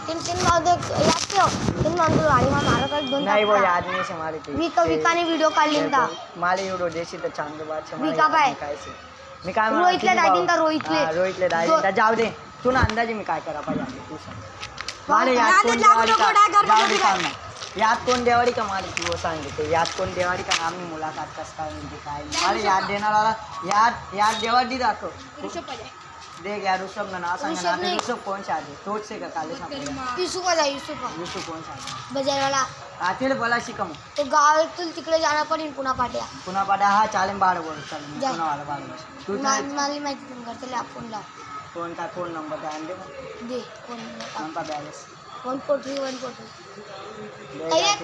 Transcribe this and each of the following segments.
तीन याद ठेव तीन म्हणतो आणि मला काही दोन नहीं वो याद नहीं से हमारे थे विकाने व्हिडिओ काढलींता माले व्हिडिओ देशी तर चांगलं बात से विका बाय मी काय रोहितले दादींता रोहितले दादींता जाऊ दे तू ना अंदाजे मी काय करा पाहिजे तू सांग माले याद कोण देवाडी का जाऊ दे सांग ना याद कोण देवाडी का माले तू सांगितले याद कोण देवाडी का आम्ही मुलाखत कस काय म्हणजे काय माले याद देणारा याद देवाडी दाखव देख यार ऋषभ ना नाव सांग ना ऋषभ कौन सा है तोच से का काले सांग युसुफ ऋषभ कौन सा बजारवाला आतील बोला शिकम तो गावातून तिकडे जाणार पण पुन्हा पाट्या पुन्हा पाट्या हा चालेल बाळ बोल चल पुन्हा वाला बाळ बोल तू मला माहिती फोन करते आपण ला फोन का फोन नंबर काय आणले दे फोन आमचा बॅलन्स 143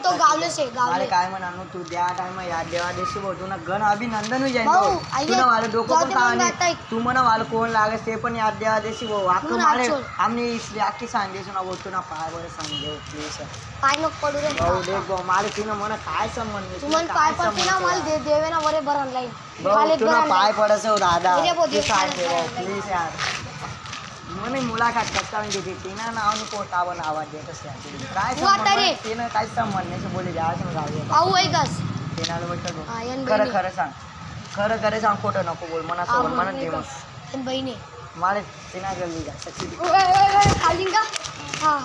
तो गावलेच आहे अरे गावले काय म्हणा तू द्या टाइम याद देवा देशी बोल तू ना गण अभिनंदन जाईल भाऊ, तू ना वाला डोकं पण जाऊ दे मग कहाणी आता ऐक. तू म्हणा वाला कोण लागेल ते पण याद देवा देशी भाऊ अख्खं म्हणून मारे आज सोड. आम्ही इसली अख्खी सांगेस ना बोलतो ना पाय बरं सांगे प्लीज काय नको पडू रे भाऊ देख भाऊ मला तिनं म्हणा काय संबंध तू म्हण पाय पडते ना मला देवे ना बरे बरं ऑनलाईन भाऊ तुला पाय पडायचं दादा अरे भाऊ, तू सांगते देव भाऊ पाय प्लीज यार म्हणे मुलाखत करता म्हणजे तिनं नावाने पोटावर आवाज देत असते काय तू आता रे. संबंध तिनं काय संबंध नाही बोले जायचं जाऊ आऊ ऐकस तिनाला बोलतो हा, यान खरं बहिणी. खरं सांग खरं सांग खोटं नको बोल मना सोबत म्हणत दे मग पण बहिणी मारे तिना गल्ली जा सच्ची खाली का हा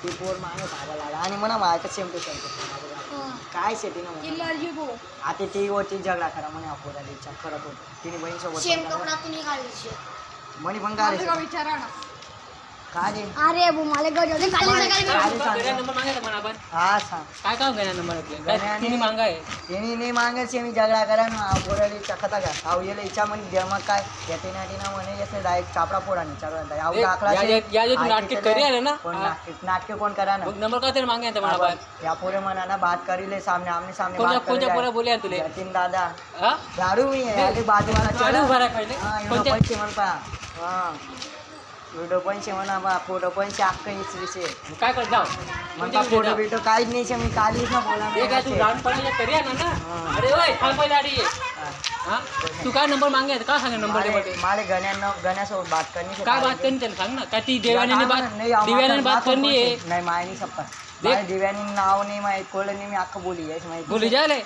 ती पोर मागे भागा लागला आणि म्हणा माझ्या सेम टू सेम काय शेती ना आता ती वरती झगडा करा म्हणे अपोरा इच्छा खरं होतं तिने बहीण सोबत सेम कपडा तुम्ही काढली म्हणे पण काय विचारा ना काय रे अरे भाऊ मला गड होते खाली सकाळी काय सांग नंबर मागायचा मला आपण हा सांग काय काम घेणार नंबर गण्याने- आपले मांगा आहे त्यांनी नाही मागायची मी झगडा करा ना पोराला इच्छा खाता का आऊ येला इच्छा म्हणजे मग काय येते ना टीना म्हणे येते डायरेक्ट चापडा फोडा नाही चालू आऊ दाखला या जो नाटक करी आले ना कोण नाटक कोण करा ना मग नंबर का तरी मागे मला आपण या पोरे म्हणा ना बात करीले सामने आमने सामने कोणत्या पोरा बोले तुले जतीन दादा हा दारू मी आहे बाजूवाला चालू भरा पहिले कोणत्या पैसे म्हण पा हा व्हिडिओ पैसे म्हणा बा फोटो पैसे अख्खा विसरीचे काय कर जाऊ म्हणता फोटो बिटो काहीच नाही मी काढलीच ना बोला हे काय तू लहानपणाच्या करी आला ना अरे ओय थांब पहिले आधी ये हा तू काय नंबर मागे काय सांग नंबर दे माले गण्यासोबत बात करनी काय बात करनी त्याला सांग ना काय ती दिव्याने बात करनी आहे नाही मायनी सप्पा माय दिव्यानी नाव नाही माहित कोळलं नाही मी अख्खं बोली यायच माहिती बोली जायले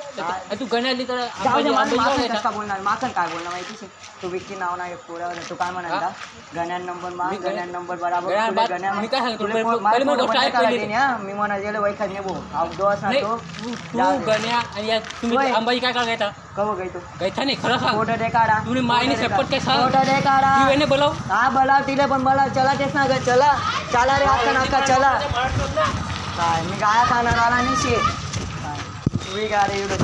तू गण्याली तर का बोलणार माखन काय बोलणार माहिती तू विक्की नाव नाही पोरावर तू काय म्हणता गण्या नंबर माग गण्या नंबर बराबर मी काय सांगतो पहिले मग गोष्ट ऐक पहिली मी म्हणा गेलो वैखात नेबो दोस ना तो तू गण्या आणि या तुम्ही अंबाई काय काय घेता कव गई तू गैथा नाही खरं सांग फोटो दे काढा तुम्ही मायने शपथ काय सांग फोटो दे काढा दिव्याने बोलाव हा बोलाव तिला पण बोलाव चला तेच ना ग चला चला रे अक्का नाका चला काय मी गाया खाणार आला नाही शे काय तुम्ही गा रे एवढं